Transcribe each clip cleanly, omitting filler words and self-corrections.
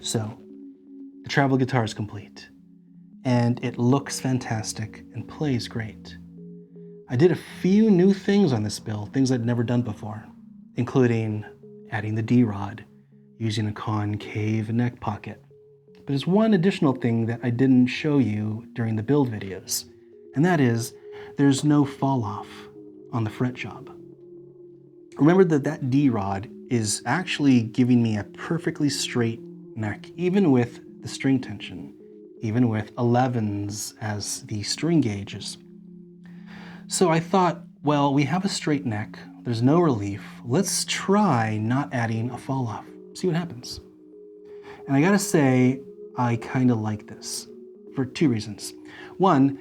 So, the travel guitar is complete, and it looks fantastic and plays great. I did a few new things on this build, things I'd never done before, including adding the D-rod, using a concave neck pocket. But there's one additional thing that I didn't show you during the build videos, and that is there's no fall off on the fret job. Remember that D-rod is actually giving me a perfectly straight neck, even with the string tension, even with 11s as the string gauges. So I thought, well, we have a straight neck, there's no relief, let's try not adding a fall off, see what happens. And I gotta say, I kinda like this for two reasons. One,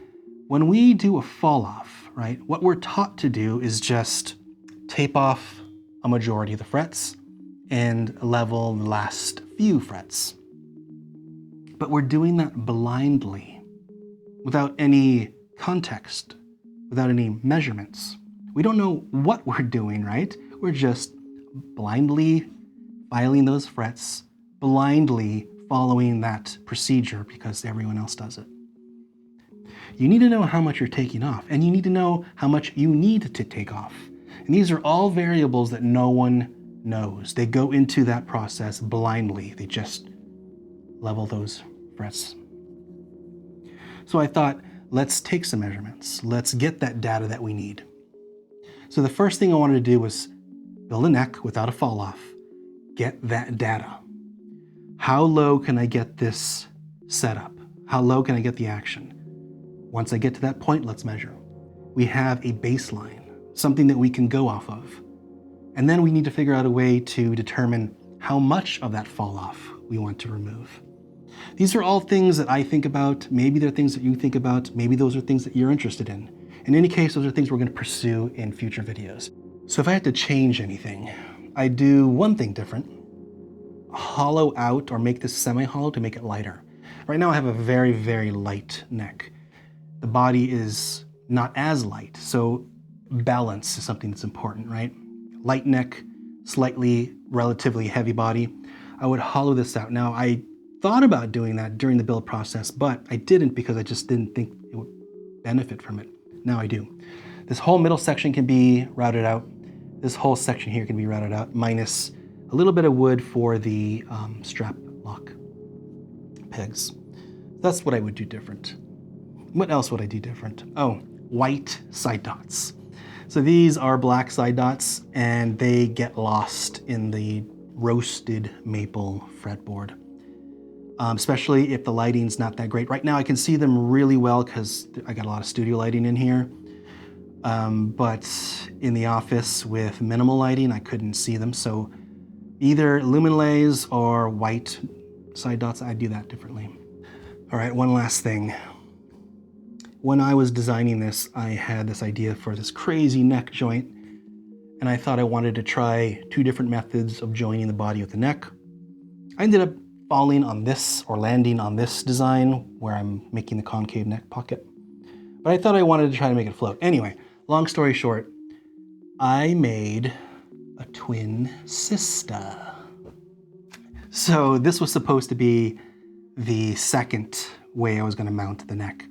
when we do a fall off, right, what we're taught to do is just tape off a majority of the frets and level the last few frets. But we're doing that blindly, without any context, without any measurements. We don't know what we're doing, right? We're just blindly filing those frets, blindly following that procedure because everyone else does it. You need to know how much you're taking off, and you need to know how much you need to take off. And these are all variables that no one knows. They go into that process blindly. They just level those frets. So I thought, let's take some measurements. Let's get that data that we need. So the first thing I wanted to do was build a neck without a fall off. Get that data. How low can I get this set up? How low can I get the action? Once I get to that point, let's measure. We have a baseline, something that we can go off of. And then we need to figure out a way to determine how much of that fall off we want to remove. These are all things that I think about. Maybe they're things that you think about. Maybe those are things that you're interested in. In any case, those are things we're going to pursue in future videos. So if I had to change anything, I do one thing different. Hollow out or make this semi-hollow to make it lighter. Right now I have a very, very light neck. The body is not as light, so balance is something that's important, right? Light neck, slightly, relatively heavy body. I would hollow this out. Now I thought about doing that during the build process, but I didn't because I just didn't think it would benefit from it. Now I do. This whole middle section can be routed out. This whole section here can be routed out, minus a little bit of wood for the strap lock pegs. That's what I would do different. What else would I do different? Oh, white side dots. So these are black side dots and they get lost in the roasted maple fretboard. Especially if the lighting's not that great. Right now I can see them really well because I got a lot of studio lighting in here. But in the office with minimal lighting, I couldn't see them. So either luminlays or white side dots, I do that differently. All right, one last thing. When I was designing this, I had this idea for this crazy neck joint, and I thought I wanted to try two different methods of joining the body with the neck. I ended up falling on this or landing on this design where I'm making the concave neck pocket. But I thought I wanted to try to make it float. Anyway, long story short, I made a twin sister. So this was supposed to be the second way I was going to mount the neck.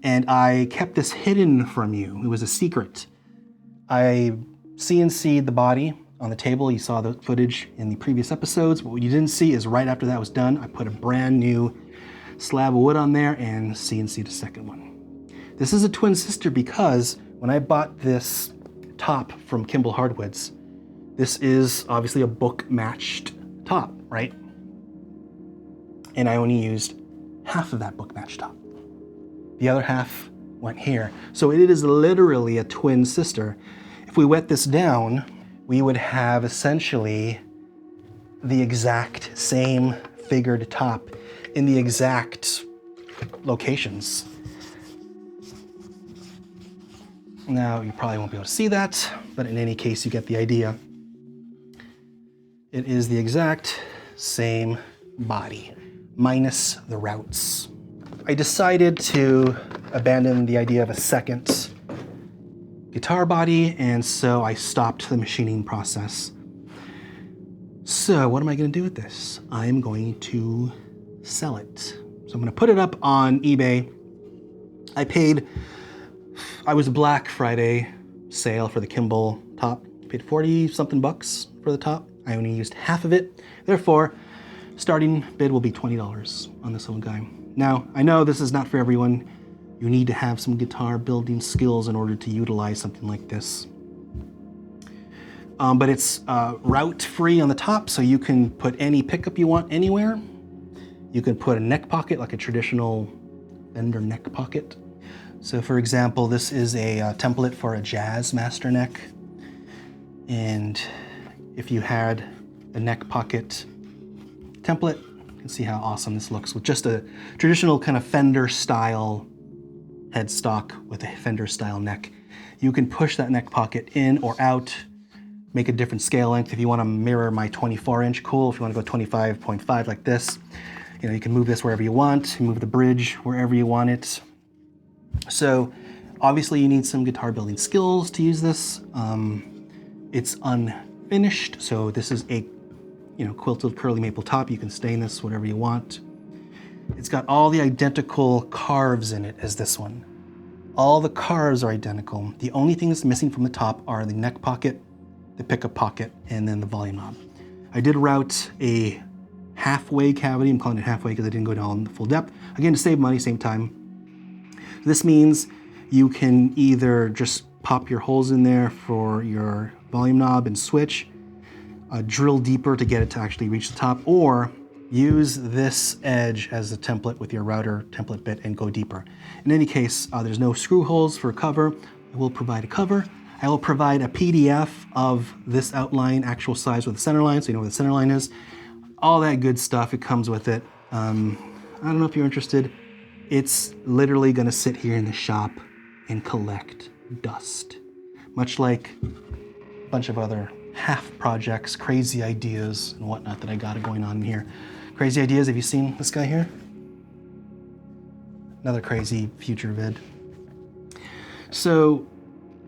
And I kept this hidden from you. It was a secret. I CNC'd the body on the table. You saw the footage in the previous episodes. But what you didn't see is right after that was done, I put a brand new slab of wood on there and CNC'd a second one. This is a twin sister because when I bought this top from Kimball Hardwoods, this is obviously a book matched top, right? And I only used half of that book matched top. The other half went here. So it is literally a twin sister. If we wet this down, we would have essentially the exact same figured top in the exact locations. Now, you probably won't be able to see that, but in any case, you get the idea. It is the exact same body, minus the routes. I decided to abandon the idea of a second guitar body, and so I stopped the machining process. So what am I going to do with this? I'm going to sell it. So I'm going to put it up on eBay. I was Black Friday sale for the Kimball top. Paid 40 something bucks for the top. I only used half of it. Therefore, starting bid will be $20 on this little guy. Now, I know this is not for everyone. You need to have some guitar building skills in order to utilize something like this. But it's route free on the top, so you can put any pickup you want anywhere. You can put a neck pocket, like a traditional Fender neck pocket. So for example, this is a template for a jazz master neck. And if you had the neck pocket template, you can see how awesome this looks with just a traditional kind of Fender style headstock with a Fender style neck. You can push that neck pocket in or out, make a different scale length. If you want to mirror my 24-inch, cool. If you want to go 25.5 like this, you know, you can move this wherever you want, move the bridge wherever you want it. So obviously you need some guitar building skills to use this. It's unfinished, so this is a quilted curly maple top. You can stain this whatever you want. It's got all the identical carves in it as this one. All the carves are identical. The only thing that's missing from the top are the neck pocket, the pickup pocket, and then the volume knob. I did route a halfway cavity. I'm calling it halfway because I didn't go down the full depth. Again, to save money, same time. This means you can either just pop your holes in there for your volume knob and switch, drill deeper to get it to actually reach the top, or use this edge as a template with your router template bit and go deeper. In any case, there's no screw holes for a cover. I will provide a cover. I will provide a PDF of this outline, actual size with the center line, so you know where the center line is. All that good stuff, it comes with it. I don't know if you're interested. It's literally gonna sit here in the shop and collect dust. Much like a bunch of other half projects, crazy ideas and whatnot that I got going on in here. Crazy ideas, have you seen this guy here? Another crazy future vid. So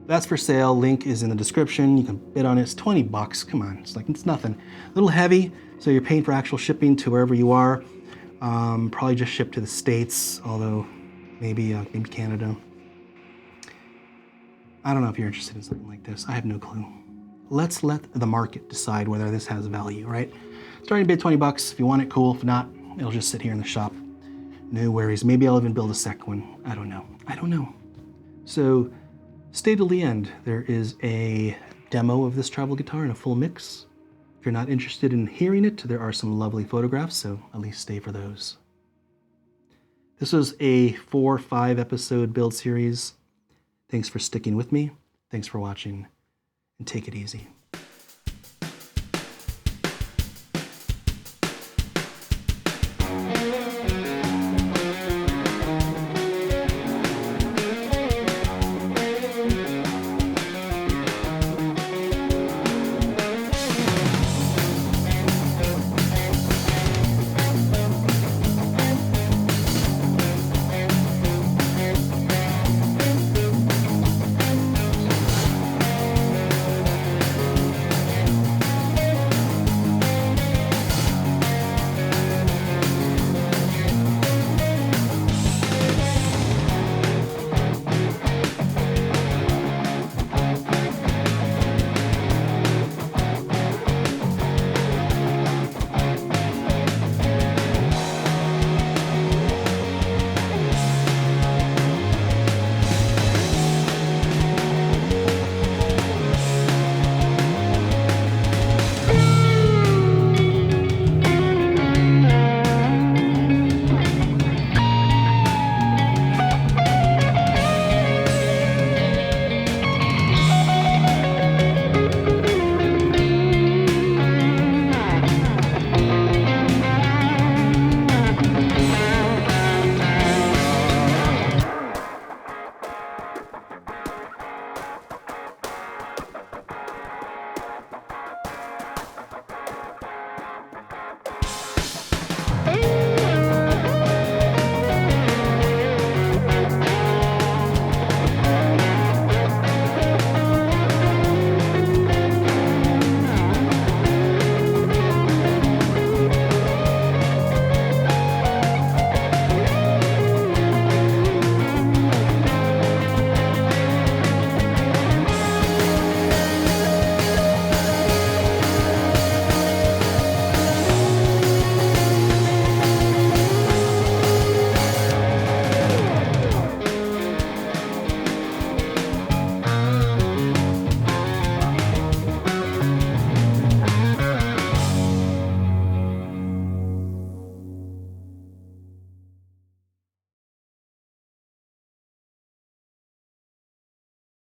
that's for sale. Link is in the description. You can bid on it. It's 20 bucks. Come on, it's nothing. A little heavy, so you're paying for actual shipping to wherever you are. Probably just shipped to the States, although maybe Canada. I don't know if you're interested in something like this. I have no clue. Let's let the market decide whether this has value, right? Starting bid 20 bucks. If you want it, cool. If not, it'll just sit here in the shop. No worries. Maybe I'll even build a second one. I don't know. So stay till the end. There is a demo of this travel guitar in a full mix. If you're not interested in hearing it, there are some lovely photographs, so at least stay for those. This was a 4 or 5 episode build series. Thanks for sticking with me. Thanks for watching, and take it easy.